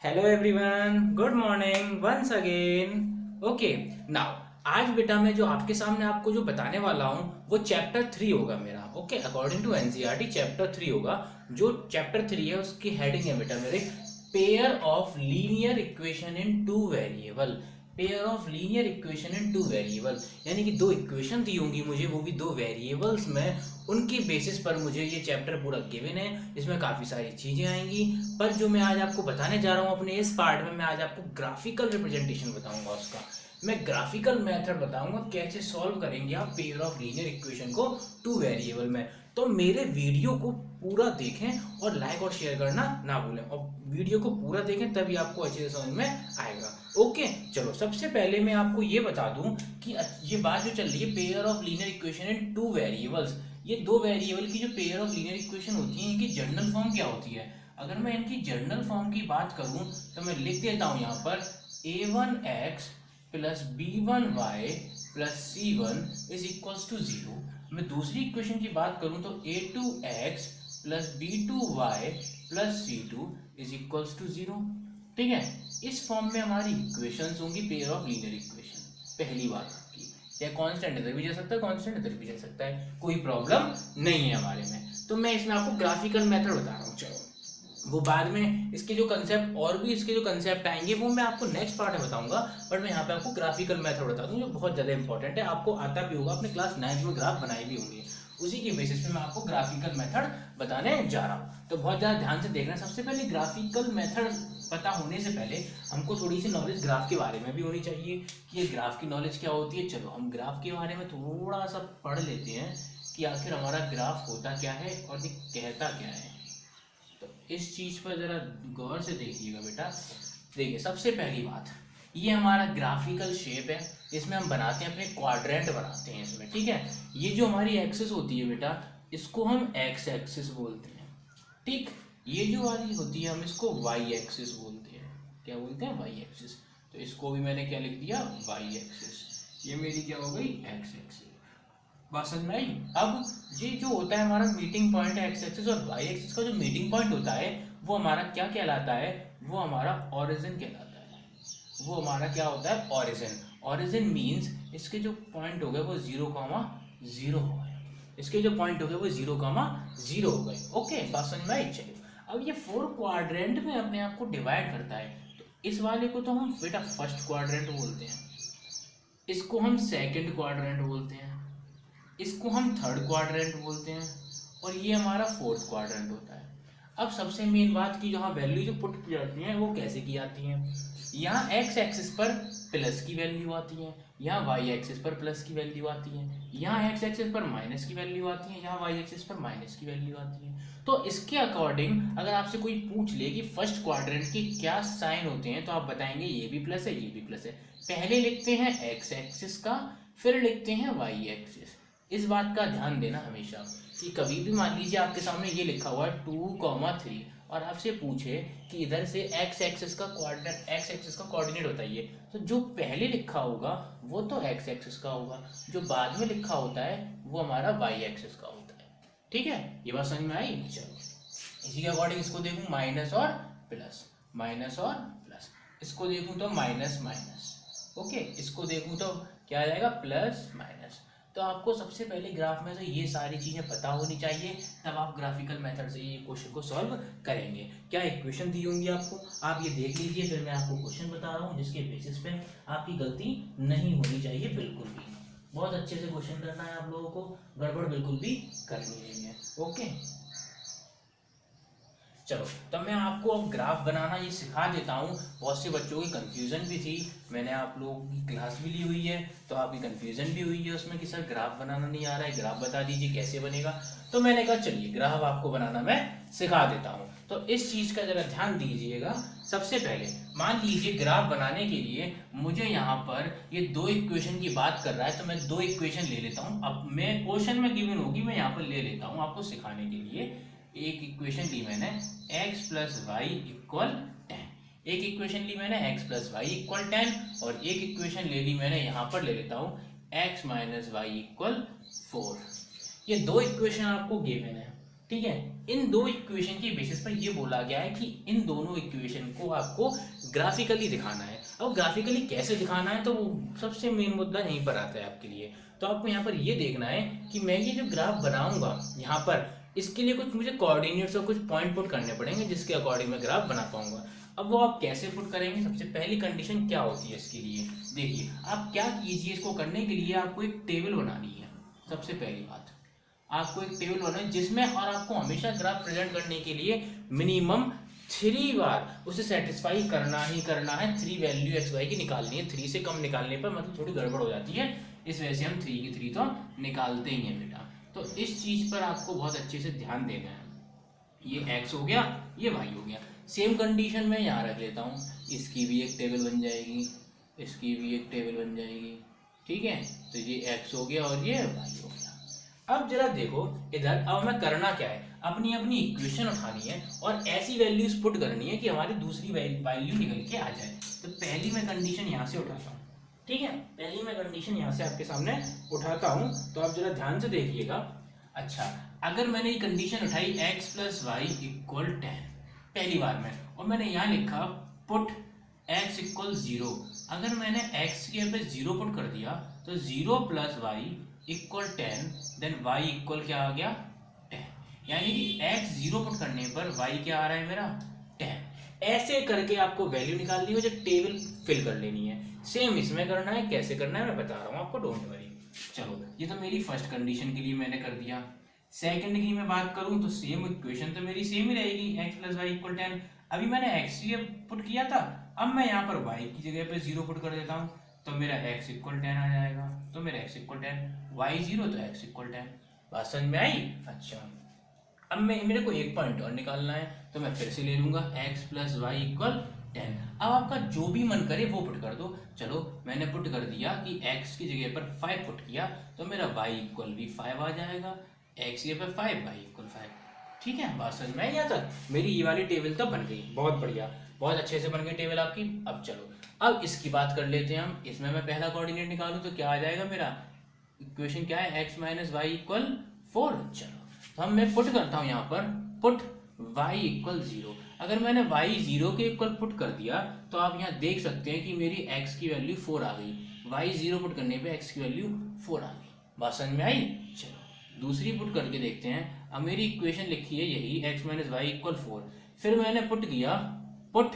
Hello everyone, good morning once again. Okay, now आज बेटा मैं जो आपके सामने आपको जो बताने वाला हूँ वो चैप्टर 3 होगा मेरा। Okay, according to NCERT chapter 3 होगा। जो चैप्टर 3 है उसकी हेडिंग है बेटा मेरे, pair of linear equation in two variable. Pair of linear equation in two variable, यानी कि दो इक्वेशन दी होंगी मुझे, वो भी दो वेरिएबल्स में। उनके बेसिस पर मुझे ये चैप्टर पूरा गिवन है। इसमें काफ़ी सारी चीज़ें आएंगी, पर जो मैं आज आपको बताने जा रहा हूँ अपने इस पार्ट में, मैं आज आपको ग्राफिकल रिप्रेजेंटेशन बताऊंगा उसका। मैं ग्राफिकल मेथड बताऊंगा कैसे सॉल्व करेंगे आप पेयर ऑफ लीनियर इक्वेशन को टू वेरिएबल में। तो मेरे वीडियो को पूरा देखें और लाइक और शेयर करना ना भूलें, और वीडियो को पूरा देखें तभी आपको अच्छे से समझ में आएगा। ओके, चलो सबसे पहले मैं आपको ये बता दूं कि ये बात जो चल रही है pair of linear equation in two variables, ये दो वेरिएबल की जो पेयर ऑफ लीनियर इक्वेशन होती है इनकी जनरल फॉर्म क्या होती है। अगर मैं इनकी जनरल फॉर्म की बात करूं तो मैं लिख देता हूं यहाँ पर a1x plus b1y plus c1 is equals to 0। मैं दूसरी इक्वेशन की बात करूं तो a2x plus b2y plus c2 is equals to 0। ठीक है, इस फॉर्म में हमारी इक्वेशंस होंगी पेयर ऑफ लीनियर इक्वेशन। पहली बात आपकी, या कांस्टेंट इधर भी जा सकता है, कांस्टेंट इधर भी जा सकता है, कोई प्रॉब्लम नहीं है हमारे में। तो मैं इसमें आपको ग्राफिकल मेथड बता रहा हूँ। चलो वो बाद में इसके जो कंसेप्ट और भी इसके जो कंसेप्ट आएंगे वो मैं आपको नेक्स्ट पार्ट में बताऊंगा, बट मैं यहाँ पे आपको ग्राफिकल मेथड बता दूँ जो बहुत ज़्यादा इंपॉर्टेंट है। आपको आता भी होगा, अपने क्लास 9 में ग्राफ बनाई भी होंगी, उसी के बेसिस पे मैं आपको ग्राफिकल मेथड बताने जा रहा हूँ। तो बहुत ज़्यादा ध्यान से देखना। सबसे पहले ग्राफिकल मेथड पता होने से पहले हमको थोड़ी सी नॉलेज ग्राफ के बारे में भी होनी चाहिए कि ये ग्राफ की नॉलेज क्या होती है। चलो हम ग्राफ के बारे में थोड़ा सा पढ़ लेते हैं कि आखिर हमारा ग्राफ होता क्या है और ये कहता क्या है। तो इस चीज पर जरा गौर से देखिएगा बेटा। देखिए सबसे पहली बात, ये हमारा ग्राफिकल शेप है, इसमें हम बनाते हैं अपने क्वाड्रेंट बनाते हैं इसमें। ठीक है, ये जो हमारी एक्सिस होती है बेटा इसको हम एक्स एक्सिस बोलते हैं। ठीक, ये जो वाली होती है हम इसको वाई एक्सिस बोलते हैं। क्या बोलते हैं? Y axis. तो इसको भी मैंने क्या लिख दिया? Y axis. ये मेरी क्या हो गई? X axis. बात समझ में आई? अब ये जो होता है हमारा मीटिंग पॉइंट है एक्स एक्सिस और वाई एक्सिस का जो मीटिंग पॉइंट होता है वो हमारा क्या कहलाता है? वो हमारा ओरिजिन कहलाता है। वो हमारा क्या होता है? ओरिजिन। ओरिजिन मीन्स इसके जो पॉइंट हो गए वो 0,0 हो गए। इसके जो पॉइंट हो गए वो 0,0 हो गए। ओके, बात समझ में आई? चलिए, अब ये 4 क्वाड्रेंट में अपने आप को डिवाइड करता है। तो इस वाले को तो हम बेटा फर्स्ट क्वाड्रेंट बोलते हैं, इसको हम सेकंड क्वाड्रेंट बोलते हैं, इसको हम थर्ड क्वाड्रेंट बोलते हैं, और ये हमारा फोर्थ क्वाड्रेंट होता है। अब सबसे मेन बात की जहाँ वैल्यू जो पुट की जाती है वो कैसे की जाती है। यहाँ एक्स एक्सिस पर प्लस की वैल्यू आती है, यहाँ वाई एक्सिस पर प्लस की वैल्यू आती है, यहाँ एक्स एक्सिस पर माइनस की वैल्यू आती है, यहाँ वाई एक्सिस पर माइनस की वैल्यू आती है। तो इसके अकॉर्डिंग अगर आपसे कोई पूछ ले कि फर्स्ट क्वाड्रेंट के क्या साइन होते हैं तो आप बताएंगे ये भी प्लस है, ये भी प्लस है। पहले लिखते हैं एक्स एक्सिस का, फिर लिखते हैं वाई एक्सिस। इस बात का ध्यान देना हमेशा कि कभी भी मान लीजिए आपके सामने ये लिखा हुआ है 2,3 और आपसे पूछे कि इधर से एक्स एक्सिस का कोऑर्डिनेट बताइए, तो जो पहले लिखा होगा वो तो एक्स एक्सिस का होगा, जो बाद में लिखा होता है वो हमारा वाई एक्सिस का होता है। ठीक है, ये बात समझ में आई? चलो इसी के अकॉर्डिंग इसको देखूं माइनस और प्लस, माइनस और प्लस, इसको देखूं तो माइनस माइनस। ओके, इसको देखूं तो क्या आ जाएगा? Plus minus. तो आपको सबसे पहले ग्राफ में से ये सारी चीजें पता होनी चाहिए, तब आप ग्राफिकल मेथड से ये क्वेश्चन को सॉल्व करेंगे। क्या इक्वेशन दी होंगी आपको, आप ये देख लीजिए, फिर मैं आपको क्वेश्चन बता रहा हूँ जिसके बेसिस पे आपकी गलती नहीं होनी चाहिए बिल्कुल भी। बहुत अच्छे से क्वेश्चन करना है आप लोगों को, गड़बड़ बिल्कुल भी करनी नहीं है। ओके, चलो तब मैं आपको अब ग्राफ बनाना ये सिखा देता हूँ। बहुत से बच्चों की कंफ्यूजन भी थी, मैंने आप लोगों की क्लास भी ली हुई है तो आपकी कंफ्यूजन भी हुई है उसमें कि सर ग्राफ बनाना नहीं आ रहा है, ग्राफ बता दीजिए कैसे बनेगा। तो मैंने कहा चलिए ग्राफ आपको बनाना मैं सिखा देता हूँ। तो इस चीज का जरा ध्यान दीजिएगा। सबसे पहले मान लीजिए ग्राफ बनाने के लिए मुझे यहाँ पर ये दो इक्वेशन की बात कर रहा है, तो मैं दो इक्वेशन ले लेता हूँ। अब मैं क्वेश्चन में गिवन होगी, मैं यहाँ पर ले लेता हूँ आपको सिखाने के लिए। एक इक्वेशन ली मैंने x प्लस वाई इक्वल 10, एक इक्वेशन ली मैंने x प्लस वाई इक्वल 10, और एक इक्वेशन ले ली मैंने यहाँ पर ले लेता हूँ x माइनस वाई इक्वल 4। ये दो इक्वेशन आपको गिवन है। ठीक है। इन दो इक्वेशन के बेसिस पर ये बोला गया है कि इन दोनों इक्वेशन को आपको ग्राफिकली दिखाना है। अब ग्राफिकली कैसे दिखाना है तो सबसे मेन मुद्दा यहीं पर आता है आपके लिए। तो आपको यहाँ पर ये देखना है कि मैं ये जो ग्राफ बनाऊंगा यहाँ पर, इसके लिए कुछ मुझे कोऑर्डिनेट्स और कुछ पॉइंट पुट करने पड़ेंगे जिसके अकॉर्डिंग मैं ग्राफ बना पाऊंगा। अब वो आप कैसे पुट करेंगे, सबसे पहली कंडीशन क्या होती है इसके लिए, देखिए आप क्या कीजिए, इसको करने के लिए आपको एक टेबल बनानी है। सबसे पहली बात, आपको एक टेबल बनाना है जिसमें, और आपको हमेशा ग्राफ प्रेजेंट करने के लिए मिनिमम 3 बार उसे सेटिस्फाई करना ही करना है। 3 वैल्यू एक्स वाई की निकालनी है। 3 से कम निकालने पर मतलब थोड़ी गड़बड़ हो जाती है, इस वजह से हम 3 की 3 तो निकालते ही हैं बेटा। तो इस चीज पर आपको बहुत अच्छे से ध्यान देना है। ये x हो गया, ये y हो गया। सेम कंडीशन में यहाँ रख लेता हूँ, इसकी भी एक टेबल बन जाएगी, इसकी भी एक टेबल बन जाएगी, ठीक है। तो ये x हो गया और ये y हो गया। अब जरा देखो इधर, अब हमें करना क्या है, अपनी अपनी इक्वेशन उठानी है और ऐसी वैल्यूज पुट करनी है कि हमारी दूसरी वैल्यू निकल के आ जाए। तो पहली मैं कंडीशन यहाँ से उठाता हूँ, ठीक है। पहली मैं कंडीशन यहाँ से आपके सामने उठाता हूँ, तो आप जरा ध्यान से देखिएगा। अच्छा, अगर मैंने ये कंडीशन उठाई x प्लस वाई इक्वल 10 पहली बार में, और मैंने यहाँ लिखा पुट x इक्वल 0, अगर मैंने x के पे 0 पुट कर दिया तो 0 plus Y equal 10, then y equal क्या आ गया 10, यानी कि x 0 पुट करने पर y क्या आ रहा है मेरा 10। ऐसे करके आपको वैल्यू निकालनी है, जो टेबल फिल कर लेनी है। सेम इसमें करना है, कैसे करना है मैं बता रहा हूँ आपको, डोंट वरी। चलो, ये तो मेरी फर्स्ट कंडीशन के लिए मैंने कर दिया। सेकंड की मैं बात करूं तो सेम इक्वेशन तो मेरी सेम ही रहेगी, x प्लस वाई इक्वल 10। अभी मैंने x ये पुट किया था, अब मैं यहाँ पर y की जगह पे 0 पुट कर देता हूँ, तो मेरा x इक्वल 10 आ जाएगा। तो मेरा x इक्वल 10, y 0 तो x इक्वल 10। बात समझ में आई? अच्छा, अब मेरे को एक पॉइंट और निकालना है, तो मैं फिर से ले लूंगा x प्लस वाई इक्वल 10। अब आपका जो भी मन करे वो पुट कर दो। चलो, मैंने पुट कर दिया कि x की जगह पर 5 पुट किया, तो मेरा y इक्वल भी 5 आ जाएगा। x की जगह पर 5, y इक्वल 5, ठीक है। बात समझ में आई? यहाँ तक मेरी ये वाली टेबल तो बन गई, बहुत बढ़िया, बहुत अच्छे से बन गई टेबल आपकी। अब चलो, अब इसकी बात कर लेते हैं हम। इसमें मैं पहला कोऑर्डिनेट निकालूं तो क्या आ जाएगा मेरा, इक्वेशन क्या है, x माइनस वाई इक्वल 4। चलो, तो हम मैं पुट करता हूँ यहाँ पर, पुट y इक्वल 0। अगर मैंने y 0 के इक्वल पुट कर दिया तो आप यहाँ देख सकते हैं कि मेरी x की वैल्यू 4 आ गई। y 0 पुट करने पे x की वैल्यू 4 आ गई। बात समझ में आई? चलो, दूसरी पुट करके देखते हैं। अब मेरी इक्वेशन लिखी है यही, x माइनस वाई इक्वल 4। फिर मैंने पुट किया, पुट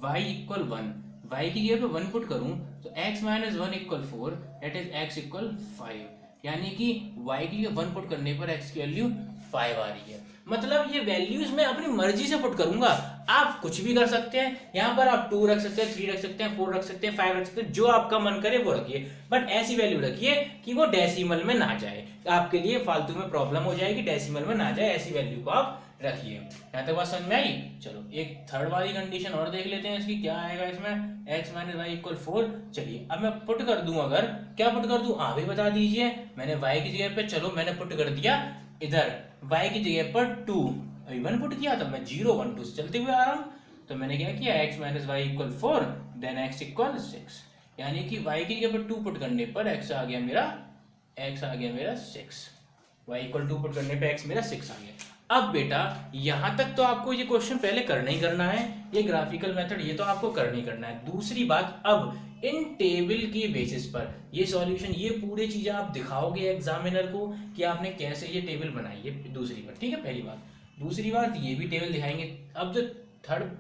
y इक्वल 1, y की जगह पे 1 पुट करूं तो x minus 1 equal 4, that is x equal 5, यानी कि y की जगह 1 पुट करने पर x की वैल्यू 5 आ रही है। मतलब ये वैल्यूज मैं अपनी मर्जी से पुट करूंगा, आप कुछ भी कर सकते हैं। यहाँ पर आप 2 रख सकते हैं, 3 रख सकते हैं, 4 रख सकते हैं, 5 रख सकते हैं, जो आपका मन करे वो रखिए, बट ऐसी वैल्यू रखिए कि वो डेसिमल में ना जाए। आपके लिए फालतू में प्रॉब्लम हो जाएगी, डेसिमल में ना जाए, ऐसी वैल्यू को आप रखिए। यहाँ तक बात समझ में आई? चलो, एक थर्ड वाली कंडीशन और देख लेते हैं इसकी, क्या आएगा इसमें, x माइनस वाई इक्वल 4। चलिए, अब मैं पुट कर दूं, अगर क्या पुट कर दूं आप भी बता दीजिए। मैंने y की जगह पे, चलो मैंने पुट कर दिया इधर y की जगह पर 2, अभी 1 पुट किया था मैं, 0 1 2 से चलते हुए आ रहा हूँ। तो मैंने क्या किया, x minus Y equal 4, then x equal 6, यानी कि y की जगह पर 2 पुट करने पर x आ गया मेरा 6, y इक्वल 2 पुट करने पे x मेरा 6 आ गया। अब बेटा, यहां तक तो आपको ये क्वेश्चन पहले करना ही करना है, ये ग्राफिकल मेथड ये तो आपको करना ही करना है। दूसरी बात, अब इन टेबल के बेसिस पर ये सॉल्यूशन, ये पूरी चीजें आप दिखाओगे एग्जामिनर को कि आपने कैसे ये टेबल बनाई है। दूसरी बात, ठीक है, पहली बात। दूसरी बात, ये भी टेबल दिखाएंगे। अब जो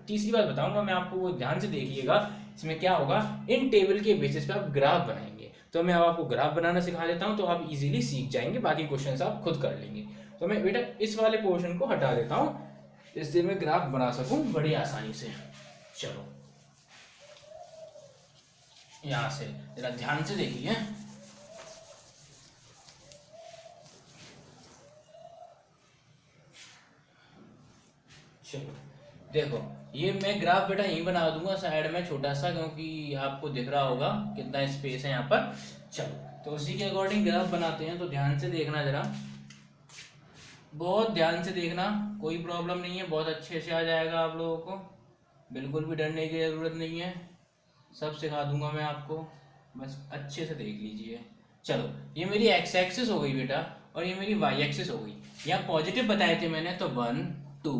तीसरी बात बताऊंगा मैं आपको, वो ध्यान से देखिएगा। इसमें क्या होगा, इन टेबल के बेसिस पे आप ग्राफ बनाएंगे। तो मैं अब आपको ग्राफ बनाना सिखा देता हूं, तो आप इजीली सीख जाएंगे, बाकी क्वेश्चंस आप खुद कर लेंगे। तो मैं बेटा इस वाले पोर्शन को हटा देता हूं, इससे मैं ग्राफ बना सकूं बड़ी आसानी से। चलो, यहां से जरा ध्यान से देखिए। चलो देखो, ये मैं ग्राफ बेटा यहीं बना दूंगा साइड में छोटा सा, क्योंकि आपको दिख रहा होगा कितना स्पेस है यहाँ पर। चलो, तो उसी के अकॉर्डिंग ग्राफ बनाते हैं। तो ध्यान से देखना, जरा बहुत ध्यान से देखना, कोई प्रॉब्लम नहीं है, बहुत अच्छे से आ जाएगा आप लोगों को, बिल्कुल भी डरने की जरूरत नहीं है, सब सिखा दूंगा मैं आपको, बस अच्छे से देख लीजिए। चलो, ये मेरी एक्स एक्सिस हो गई बेटा, और ये मेरी वाई एक्सिस हो गई। या पॉजिटिव बताए थे मैंने, तो 1 2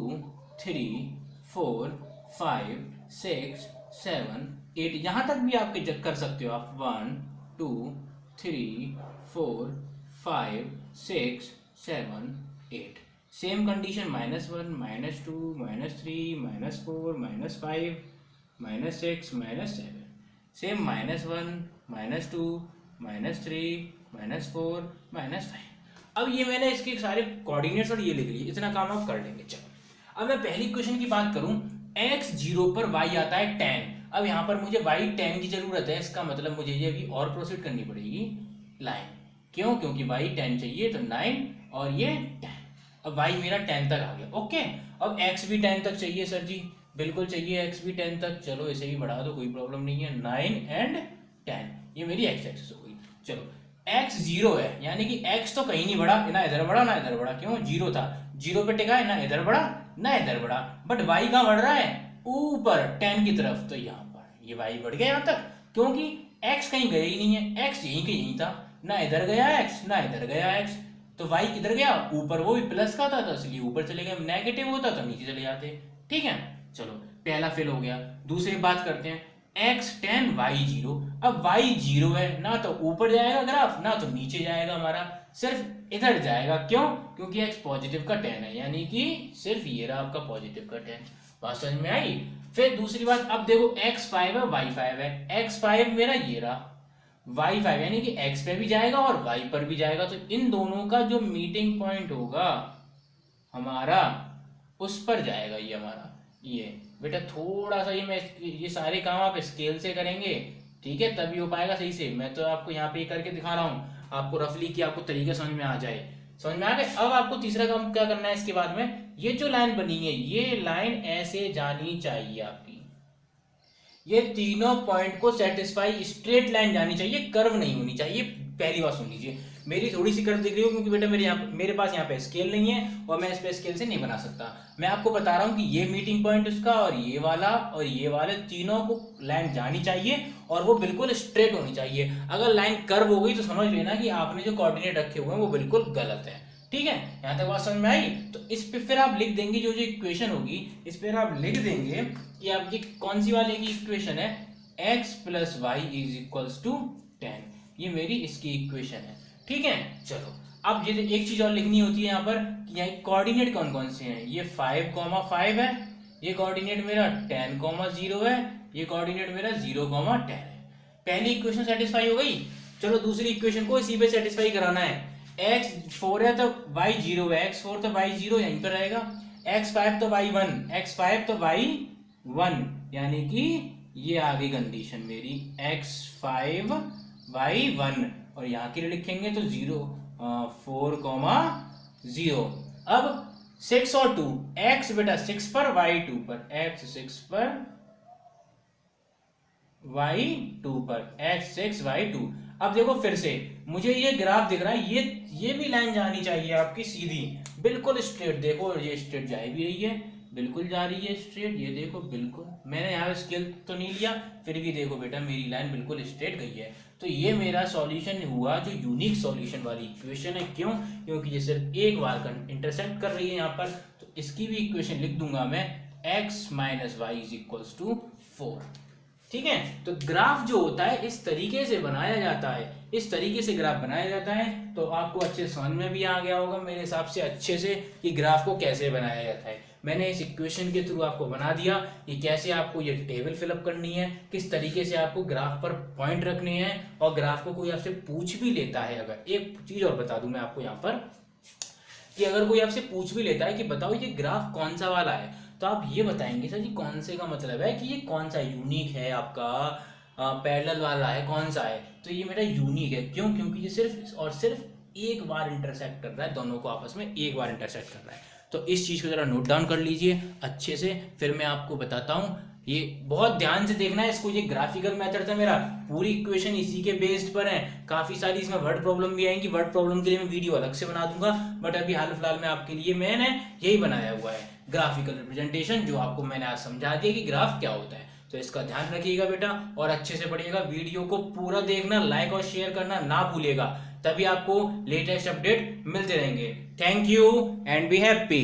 3 4 5 6 7 8, यहां तक भी आपके जग कर सकते हो आप। 1 2 3 4 5 6 7 8। Same condition -1 -2 -3 -4 -5 -6 -7, same -1 -2 -3 -4 -5। अब ये मैंने इसके सारे कोऑर्डिनेट्स और ये लिख लिए, इतना काम आप कर लेंगे। चलो अब मैं पहली क्वेश्चन की बात करूं, x 0 पर y आता है 10। अब यहाँ पर मुझे y 10 की जरूरत है, इसका मतलब मुझे ये अभी और प्रोसीड करनी पड़ेगी लाइन। क्यों? क्योंकि y 10 चाहिए, तो 9 और ये 10। अब y मेरा 10 तक आ गया। ओके, अब x भी 10 तक चाहिए सर जी, बिल्कुल चाहिए x भी 10 तक। चलो इसे भी बढ़ा दो, कोई प्रॉब्लम नहीं है। 9 एंड 10, ये मेरी x एक्सिस हो गई। चलो x 0 है, यानी कि x तो कहीं नहीं बढ़ा, ना इधर बढ़ा ना इधर बढ़ा। क्यों? 0 था, 0 पे टिका है, ना इधर बढ़ा ना इधर बढ़ा। बट y कहाँ बढ़ रहा है? ऊपर 10 की तरफ, तो यहाँ पर ये y बढ़ गया यहाँ तक, क्योंकि x कहीं गया ही नहीं है, x यहीं के यहीं था, ना इधर गया x ना इधर गया x। तो y किधर गया? ऊपर, वो भी प्लस का था तो इसलिए ऊपर चले गए, नेगेटिव होता तो नीचे चले जाते। ठीक है, चलो पहला फेल हो गया। दूसरी बात करते हैं, x 10 y 0। अब y 0 है, ना तो ऊपर जाएगा ग्राफ ना तो नीचे जाएगा हमारा, सिर्फ इधर जाएगा। क्यों? क्योंकि x पॉजिटिव का 10 है, यानी कि सिर्फ ये रहा आपका पॉजिटिव का 10। बात समझ में आई? फिर दूसरी बात, अब देखो x 5 है y 5 है, x 5 मेरा ये रहा, y 5 यानी कि x पे भी जाएगा और y पर भी जाएगा, तो इन दोनों का जो मीटिंग पॉइंट होगा हमारा, उस पर जाएगा ये हमारा। ये बेटा थोड़ा सा ये सारे काम आप स्केल से करेंगे, ठीक है, तभी हो पाएगा सही से। मैं तो आपको यहाँ पे करके दिखा रहा हूँ आपको रफली, कि आपको तरीका समझ में आ जाए। समझ में आ गए? अब आपको तीसरा काम क्या करना है इसके बाद में, ये जो लाइन बनी है ये लाइन ऐसे जानी चाहिए आपकी, ये तीनों पॉइंट को सेटिस्फाई, स्ट्रेट लाइन जानी चाहिए, कर्व नहीं होनी चाहिए। पहली बात सुन लीजिए, मेरी थोड़ी सी कर्व दिख रही हो क्योंकि बेटा मेरे पास यहाँ पे स्केल नहीं है और मैं इस पे स्केल से नहीं बना सकता। मैं आपको बता रहा हूँ कि ये मीटिंग पॉइंट उसका और ये वाले तीनों को लाइन जानी चाहिए और वो बिल्कुल स्ट्रेट होनी चाहिए। अगर लाइन कर्व हो गई तो समझ लेना कि आपने जो कोऑर्डिनेट रखे हुए हैं वो बिल्कुल गलत है। ठीक है, यहाँ तक बात समझ में आई? तो इस पे फिर आप लिख देंगे, जो जो इक्वेशन होगी इस पर आप लिख देंगे कि आपकी कौन सी वाले की इक्वेशन है, x plus Y is equals to 10। ये मेरी इसकी इक्वेशन है। ठीक है, चलो अब ये एक चीज और लिखनी होती है यहाँ पर कि यहाँ कोऑर्डिनेट कौन कौन से हैं। ये 5,5 है, ये कोऑर्डिनेट मेरा 10,0 है, ये कोऑर्डिनेट मेरा 0,10 है। पहली इक्वेशन सेटिस्फाई हो गई। चलो दूसरी इक्वेशन को इसी पे सेटिस्फाई कराना है। x 4 है तो y 0 है, x 4 तो y 0 यहीं पर रहेगा, x 5 तो y 1, x 5 तो y 1, यानी कि ये आ गई कंडीशन मेरी x 5 y 1, और यहाँ के लिए लिखेंगे तो 4,0। अब 6 और 2, x बेटा 6 पर y 2 पर, x 6 पर y 2 पर, x 6 y 2। अब देखो फिर से मुझे ये ग्राफ दिख रहा है, ये भी लाइन जानी चाहिए आपकी सीधी, बिल्कुल स्ट्रेट। देखो ये स्ट्रेट जा भी रही है, बिल्कुल जा रही है स्ट्रेट, ये देखो बिल्कुल। मैंने यहाँ स्केल तो नहीं लिया, फिर भी देखो बेटा मेरी लाइन बिल्कुल स्ट्रेट गई है। तो ये मेरा सॉल्यूशन हुआ जो यूनिक सॉल्यूशन वाली इक्वेशन है। क्यों? क्योंकि ये सिर्फ एक बार इंटरसेक्ट कर रही है यहाँ पर। तो इसकी भी इक्वेशन लिख दूंगा मैं, x minus Y is equals to 4। ठीक है, तो ग्राफ जो होता है इस तरीके से बनाया जाता है, इस तरीके से ग्राफ बनाया जाता है। तो आपको अच्छे समझ में भी आ गया होगा मेरे हिसाब से अच्छे से कि ग्राफ को कैसे बनाया जाता है। मैंने इस इक्वेशन के थ्रू आपको बना दिया कि कैसे आपको ये टेबल फिलअप करनी है, किस तरीके से आपको ग्राफ पर पॉइंट रखने हैं, और ग्राफ को कोई आपसे पूछ भी लेता है। अगर एक चीज और बता दूं मैं आपको यहाँ पर कि अगर कोई आपसे पूछ भी लेता है कि बताओ ये ग्राफ कौन सा वाला है, तो आप ये बताएंगे सर जी कौन से का मतलब है कि ये कौन सा यूनिक है, आपका पैरेलल वाला है, कौन सा है। तो ये मेरा यूनिक है। क्यों? क्योंकि ये सिर्फ और सिर्फ एक बार इंटरसेक्ट कर रहा है, दोनों को आपस में एक बार इंटरसेक्ट कर रहा है। तो इस चीज को जरा नोट डाउन कर लीजिए अच्छे से, फिर मैं आपको बताता हूँ। ये बहुत ध्यान से देखना है इसको, ये ग्राफिकल मेथड था मेरा, पूरी इक्वेशन इसी के बेस्ड पर है। काफी सारी इसमें वर्ड प्रॉब्लम भी आएंगी, वर्ड प्रॉब्लम के लिए मैं वीडियो अलग से बना दूंगा, बट अभी हाल फिलहाल में आपके लिए मैंने यही बनाया हुआ है ग्राफिकल रिप्रेजेंटेशन, जो आपको मैंने आज समझा दिया कि ग्राफ क्या होता है। तो इसका ध्यान रखिएगा बेटा और अच्छे से पढ़िएगा, वीडियो को पूरा देखना, लाइक और शेयर करना ना भूलिएगा। तभी आपको लेटेस्ट अपडेट मिलते रहेंगे। Thank you and be happy.